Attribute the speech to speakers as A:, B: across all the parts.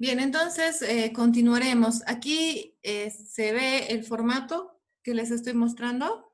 A: Bien, entonces continuaremos. Aquí se ve el formato que les estoy mostrando.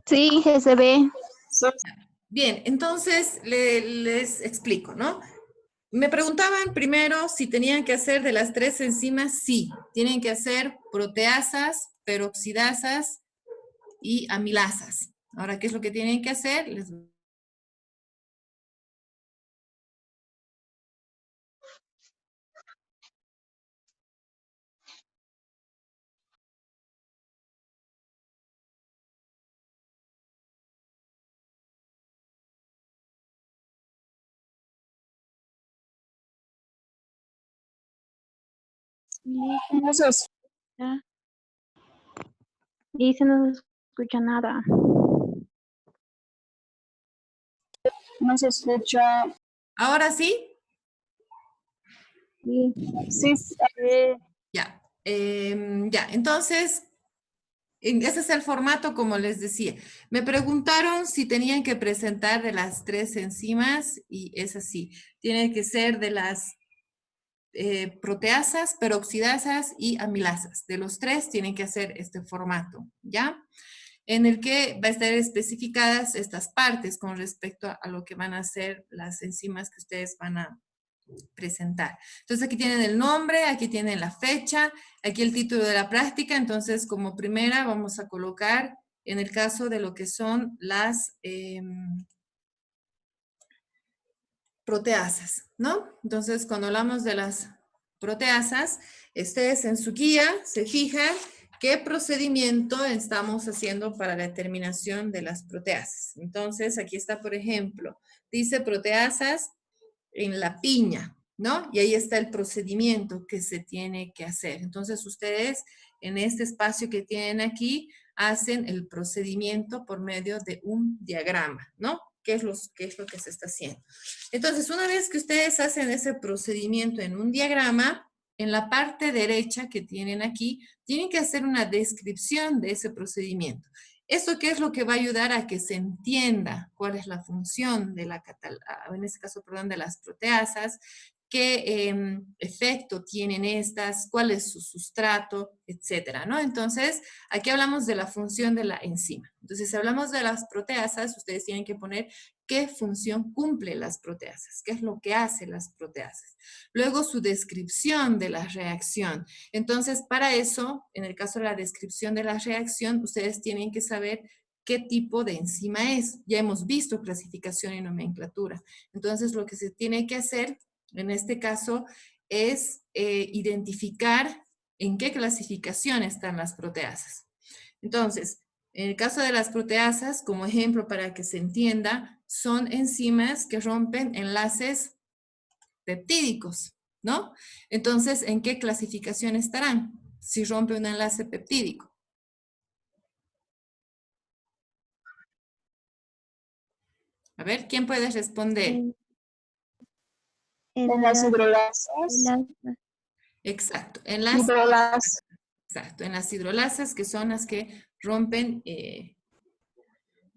B: Sí, se ve.
A: Bien, entonces les explico, ¿no? Me preguntaban primero si tenían que hacer de las 3 enzimas. Sí, tienen que hacer proteasas, peroxidasas y amilasas. Ahora, ¿qué es lo que tienen que hacer?
B: Dice, no se escucha nada.
C: No se escucha.
A: ¿Ahora sí?
B: Sí.
C: Sí,
A: Ya. Ya, entonces, ese es el formato, como les decía. Me preguntaron si tenían que presentar de las 3 enzimas, y es así. Tiene que ser de las proteasas, peroxidasas y amilasas. De los 3 tienen que hacer este formato, ¿ya? En el que va a estar especificadas estas partes con respecto a lo que van a ser las enzimas que ustedes van a presentar. Entonces aquí tienen el nombre, aquí tienen la fecha, aquí el título de la práctica. Entonces, como primera vamos a colocar, en el caso de lo que son las proteasas, ¿no? Entonces, cuando hablamos de las proteasas, ustedes en su guía se fijan qué procedimiento estamos haciendo para la determinación de las proteasas. Entonces, aquí está, por ejemplo, dice proteasas en la piña, ¿no? Y ahí está el procedimiento que se tiene que hacer. Entonces, ustedes en este espacio que tienen aquí hacen el procedimiento por medio de un diagrama, ¿no? ¿Qué es lo que se está haciendo? Entonces, una vez que ustedes hacen ese procedimiento en un diagrama, en la parte derecha que tienen aquí, tienen que hacer una descripción de ese procedimiento. ¿Esto qué es lo que va a ayudar a que se entienda cuál es la función de en este caso, perdón, de las proteasas, qué efecto tienen estas, cuál es su sustrato, etcétera, ¿no? Entonces, aquí hablamos de la función de la enzima. Entonces, si hablamos de las proteasas, ustedes tienen que poner qué función cumple las proteasas, qué es lo que hacen las proteasas. Luego, su descripción de la reacción. Entonces, para eso, en el caso de la descripción de la reacción, ustedes tienen que saber qué tipo de enzima es. Ya hemos visto clasificación y nomenclatura. Entonces, lo que se tiene que hacer en este caso es identificar en qué clasificación están las proteasas. Entonces, en el caso de las proteasas, como ejemplo para que se entienda, son enzimas que rompen enlaces peptídicos, ¿no? Entonces, ¿en qué clasificación estarán si rompe un enlace peptídico? A ver, ¿quién puede responder?
C: en las hidrolasas.
A: Exacto, exacto, en las hidrolasas, que son las que rompen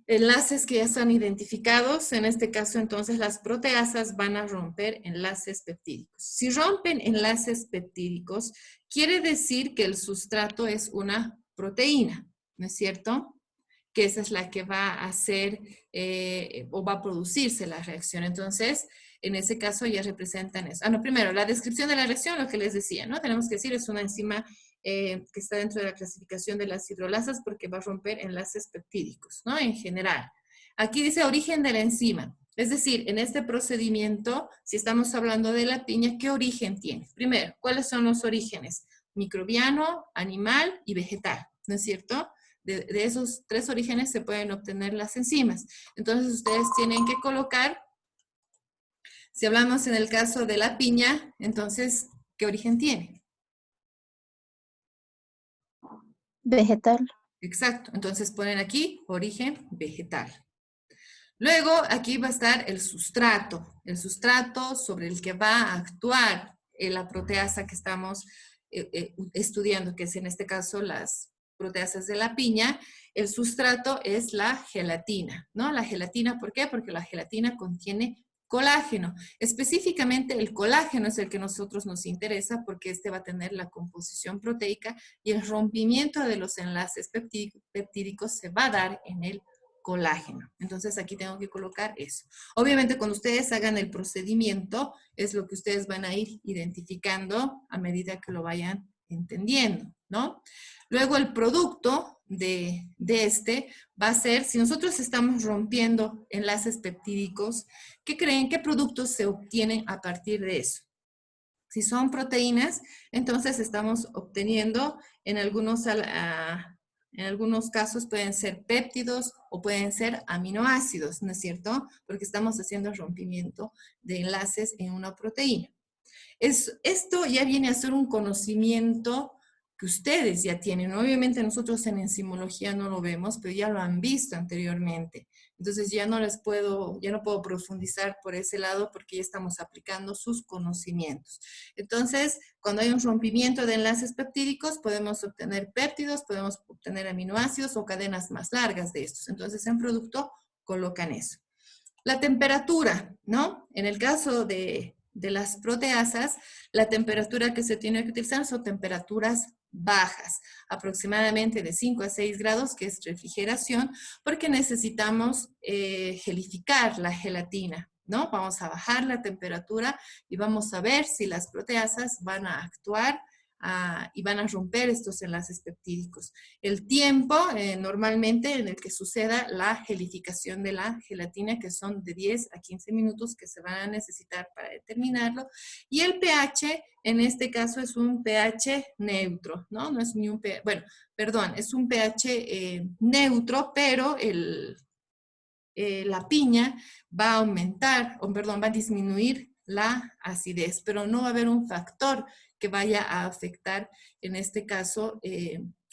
A: enlaces que ya están identificados. En este caso, entonces, las proteasas van a romper enlaces peptídicos. Si rompen enlaces peptídicos, quiere decir que el sustrato es una proteína, ¿no es cierto? Que esa es la que va a hacer o va a producirse la reacción. Entonces, en ese caso ya representan eso. No, primero, la descripción de la reacción, lo que les decía, ¿no? Tenemos que decir, es una enzima que está dentro de la clasificación de las hidrolasas porque va a romper enlaces peptídicos, ¿no? En general. Aquí dice origen de la enzima. Es decir, en este procedimiento, si estamos hablando de la piña, ¿qué origen tiene? Primero, ¿cuáles son los orígenes? Microbiano, animal y vegetal, ¿no es cierto? De esos 3 orígenes se pueden obtener las enzimas. Entonces, ustedes tienen que colocar, si hablamos en el caso de la piña, entonces, ¿qué origen tiene?
B: Vegetal.
A: Exacto. Entonces, ponen aquí origen vegetal. Luego, aquí va a estar el sustrato sobre el que va a actuar la proteasa que estamos estudiando, que es en este caso las proteasas de la piña. El sustrato es la gelatina, ¿no? La gelatina, ¿por qué? Porque la gelatina contiene colágeno. Específicamente el colágeno es el que a nosotros nos interesa porque este va a tener la composición proteica y el rompimiento de los enlaces peptídicos se va a dar en el colágeno. Entonces aquí tengo que colocar eso. Obviamente cuando ustedes hagan el procedimiento es lo que ustedes van a ir identificando a medida que lo vayan entendiendo, ¿no? Luego el producto de este va a ser, si nosotros estamos rompiendo enlaces peptídicos, ¿qué creen? ¿Qué productos se obtienen a partir de eso? Si son proteínas, entonces estamos obteniendo en algunos casos pueden ser péptidos o pueden ser aminoácidos, ¿no es cierto? Porque estamos haciendo rompimiento de enlaces en una proteína. Esto ya viene a ser un conocimiento que ustedes ya tienen. Obviamente nosotros en enzimología no lo vemos, pero ya lo han visto anteriormente. Entonces ya no puedo profundizar por ese lado porque ya estamos aplicando sus conocimientos. Entonces, cuando hay un rompimiento de enlaces peptídicos, podemos obtener péptidos, podemos obtener aminoácidos o cadenas más largas de estos. Entonces, en producto colocan eso. La temperatura, ¿no? En el caso de las proteasas, la temperatura que se tiene que utilizar son temperaturas bajas, aproximadamente de 5 a 6 grados, que es refrigeración, porque necesitamos gelificar la gelatina, ¿no? Vamos a bajar la temperatura y vamos a ver si las proteasas van a actuar y van a romper estos enlaces peptídicos. El tiempo normalmente en el que suceda la gelificación de la gelatina, que son de 10 a 15 minutos que se van a necesitar para determinarlo. Y el pH, en este caso, es un pH neutro, ¿no? No es ni un pH, bueno, perdón, es un pH neutro, pero la piña va a aumentar, o perdón, va a disminuir la acidez, pero no va a haber un factor que vaya a afectar, en este caso,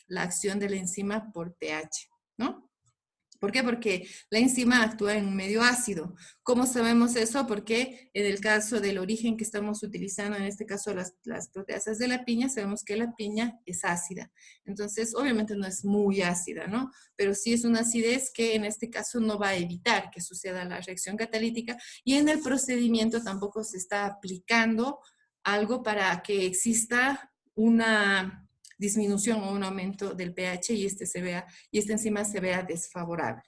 A: la acción de la enzima por pH, ¿no? ¿Por qué? Porque la enzima actúa en un medio ácido. ¿Cómo sabemos eso? Porque en el caso del origen que estamos utilizando, en este caso las proteasas de la piña, sabemos que la piña es ácida. Entonces, obviamente no es muy ácida, ¿no? Pero sí es una acidez que en este caso no va a evitar que suceda la reacción catalítica y en el procedimiento tampoco se está aplicando algo para que exista una disminución o un aumento del pH y esta enzima se vea desfavorable.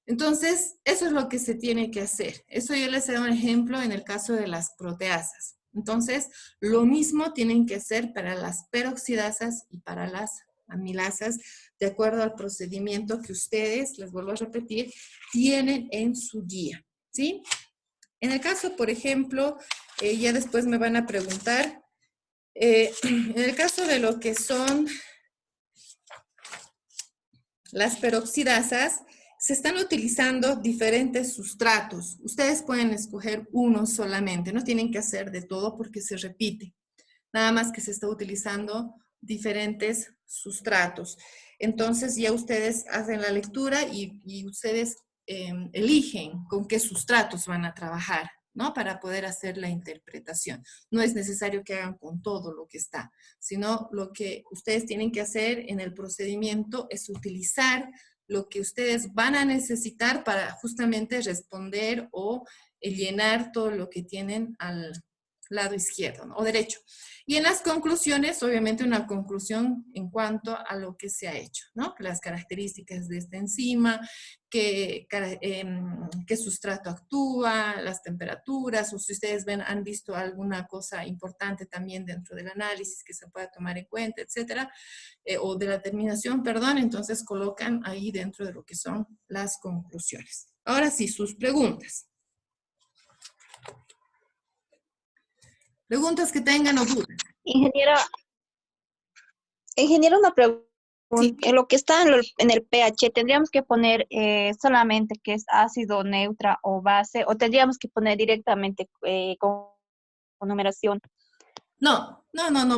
A: Entonces, eso es lo que se tiene que hacer. Eso yo les he dado un ejemplo en el caso de las proteasas. Entonces, lo mismo tienen que hacer para las peroxidasas y para las amilasas, de acuerdo al procedimiento que ustedes, les vuelvo a repetir, tienen en su guía, ¿sí? En el caso, por ejemplo, ya después me van a preguntar, en el caso de lo que son las peroxidasas, se están utilizando diferentes sustratos. Ustedes pueden escoger uno solamente, no tienen que hacer de todo porque se repite. Nada más que se está utilizando diferentes sustratos. Entonces ya ustedes hacen la lectura y ustedes eligen con qué sustratos van a trabajar, ¿no? Para poder hacer la interpretación. No es necesario que hagan con todo lo que está, sino lo que ustedes tienen que hacer en el procedimiento es utilizar lo que ustedes van a necesitar para justamente responder o llenar todo lo que tienen lado izquierdo, ¿no? O derecho. Y en las conclusiones, obviamente una conclusión en cuanto a lo que se ha hecho, ¿no? Las características de esta enzima, qué sustrato actúa, las temperaturas, o si ustedes han visto alguna cosa importante también dentro del análisis que se pueda tomar en cuenta, etcétera, o de la terminación, perdón, entonces colocan ahí dentro de lo que son las conclusiones. Ahora sí, sus preguntas. Preguntas que tengan o dudas.
B: Ingeniero, una pregunta.
A: Sí.
B: En lo que está en el pH, ¿tendríamos que poner solamente que es ácido, neutra o base? ¿O tendríamos que poner directamente con numeración?
A: No,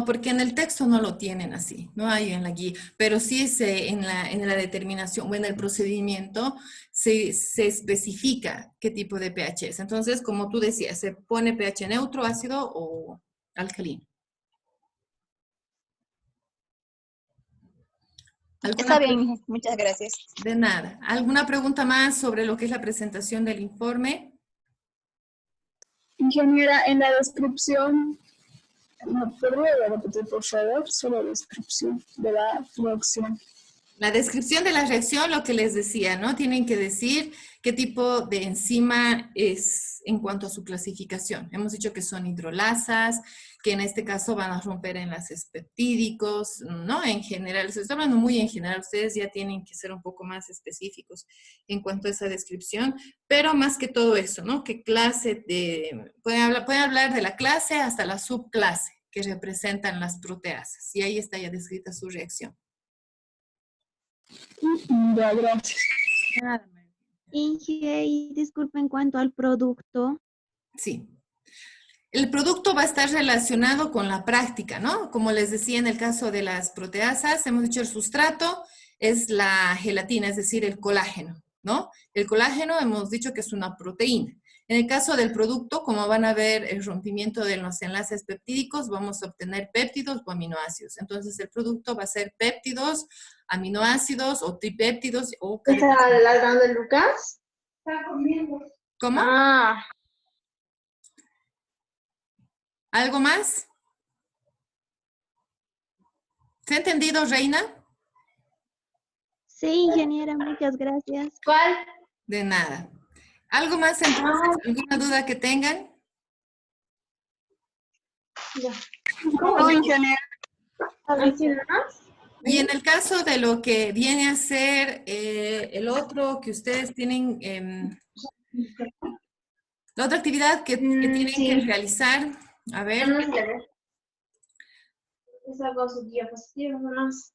A: porque en el texto no lo tienen así, no hay en la guía, pero sí en la determinación o en el procedimiento se especifica qué tipo de pH es. Entonces, como tú decías, se pone pH neutro, ácido o alcalino.
B: Está bien, muchas gracias.
A: De nada. ¿Alguna pregunta más sobre lo que es la presentación del informe?
C: Ingeniera, en la descripción, ¿me podría repetir, por favor, solo la descripción de la reacción?
A: La descripción de la reacción, lo que les decía, ¿no? Tienen que decir qué tipo de enzima es en cuanto a su clasificación. Hemos dicho que son hidrolasas, que en este caso van a romper enlaces peptídicos, ¿no? En general, se está hablando muy en general, ustedes ya tienen que ser un poco más específicos en cuanto a esa descripción, pero más que todo eso, ¿no? ¿Qué clase de... Pueden hablar de la clase hasta la subclase que representan las proteasas, y ahí está ya descrita su reacción.
C: Ya, gracias.
D: Inge, disculpe, en cuanto al producto.
A: Sí. El producto va a estar relacionado con la práctica, ¿no? Como les decía en el caso de las proteasas, hemos dicho el sustrato es la gelatina, es decir, el colágeno, ¿no? El colágeno hemos dicho que es una proteína. En el caso del producto, como van a ver el rompimiento de los enlaces peptídicos, vamos a obtener péptidos o aminoácidos. Entonces, el producto va a ser péptidos, aminoácidos o tripéptidos o...
E: ¿Está ladrando Lucas? Está comiendo.
A: ¿Cómo?
E: Ah.
A: ¿Algo más? ¿Se ha entendido, Reina?
D: Sí, ingeniera, muchas gracias.
E: ¿Cuál?
A: De nada. ¿Algo más entonces? ¿Alguna duda que tengan?
E: Ya.
C: No, ingeniera.
E: ¿Así nomás?
A: Y en el caso de lo que viene a ser el otro que ustedes tienen, la otra actividad que tienen
E: sí.
A: que realizar, a ver.
E: No se le ve. Esa con sus diapositivas nomás.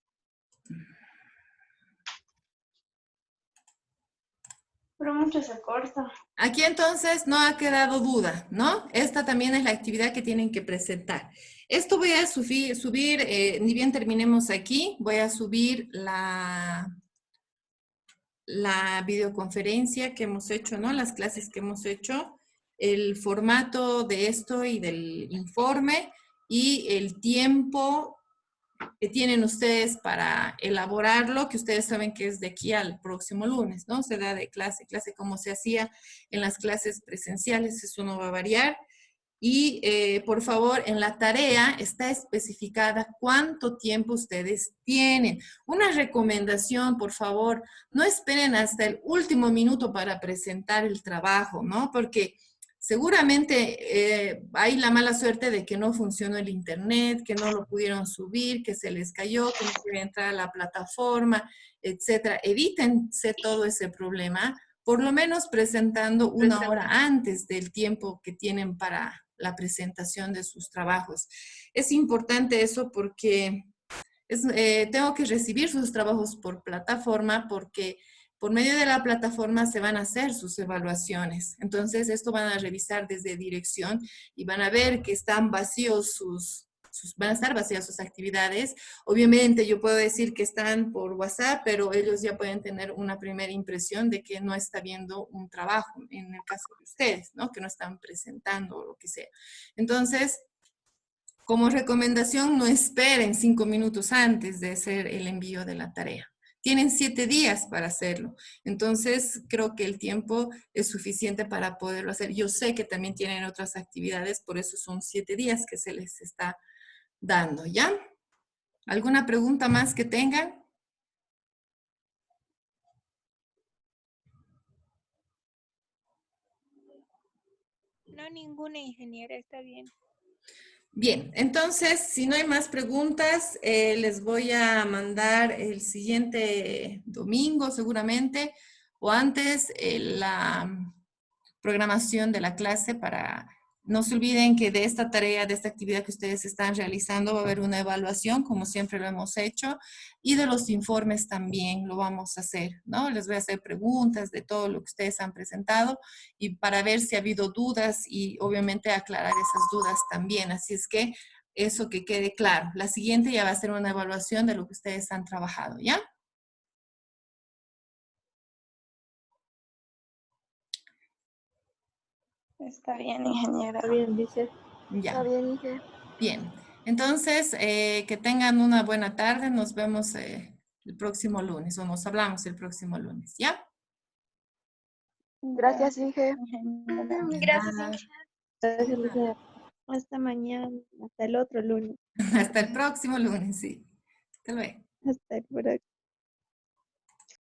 E: Pero mucho se corta.
A: Aquí entonces no ha quedado duda, ¿no? Esta también es la actividad que tienen que presentar. Esto voy a subir ni bien terminemos aquí, voy a subir la videoconferencia que hemos hecho, ¿no? Las clases que hemos hecho, el formato de esto y del informe y el tiempo que tienen ustedes para elaborarlo, que ustedes saben que es de aquí al próximo lunes, ¿no? Se da de clase como se hacía en las clases presenciales, eso no va a variar. Y por favor, en la tarea está especificada cuánto tiempo ustedes tienen. Una recomendación, por favor, no esperen hasta el último minuto para presentar el trabajo, ¿no? Porque seguramente hay la mala suerte de que no funcionó el internet, que no lo pudieron subir, que se les cayó, que no pudieron entrar a la plataforma, etcétera. Evítense todo ese problema, por lo menos presentando una hora antes del tiempo que tienen para la presentación de sus trabajos. Es importante eso porque tengo que recibir sus trabajos por plataforma porque por medio de la plataforma se van a hacer sus evaluaciones. Entonces, esto van a revisar desde dirección y van a ver que están vacíos van a estar vacías sus actividades. Obviamente, yo puedo decir que están por WhatsApp, pero ellos ya pueden tener una primera impresión de que no está viendo un trabajo, en el caso de ustedes, ¿no? Que no están presentando o lo que sea. Entonces, como recomendación, no esperen 5 minutos antes de hacer el envío de la tarea. Tienen 7 días para hacerlo. Entonces, creo que el tiempo es suficiente para poderlo hacer. Yo sé que también tienen otras actividades, por eso son 7 días que se les está dando, ¿ya? ¿Alguna pregunta más que tengan?
F: No, ninguna, ingeniera, está bien.
A: Bien, entonces, si no hay más preguntas, les voy a mandar el siguiente domingo seguramente, o antes, la programación de la clase para... No se olviden que de esta tarea, de esta actividad que ustedes están realizando, va a haber una evaluación, como siempre lo hemos hecho, y de los informes también lo vamos a hacer, ¿no? Les voy a hacer preguntas de todo lo que ustedes han presentado y para ver si ha habido dudas y obviamente aclarar esas dudas también. Así es que eso que quede claro. La siguiente ya va a ser una evaluación de lo que ustedes han trabajado, ¿ya?
F: Está bien, ingeniera.
E: Está bien, dice.
A: Ya.
D: Está bien, Inge.
A: Bien, entonces que tengan una buena tarde. Nos vemos el próximo lunes o nos hablamos el próximo lunes, ¿ya?
D: Gracias, Inge.
F: Ingeniera.
B: Gracias,
A: Nada.
B: Inge.
E: Gracias, Lucía.
D: Hasta mañana, hasta el otro lunes.
A: Hasta el próximo lunes, sí. Hasta luego.
D: Hasta el próximo.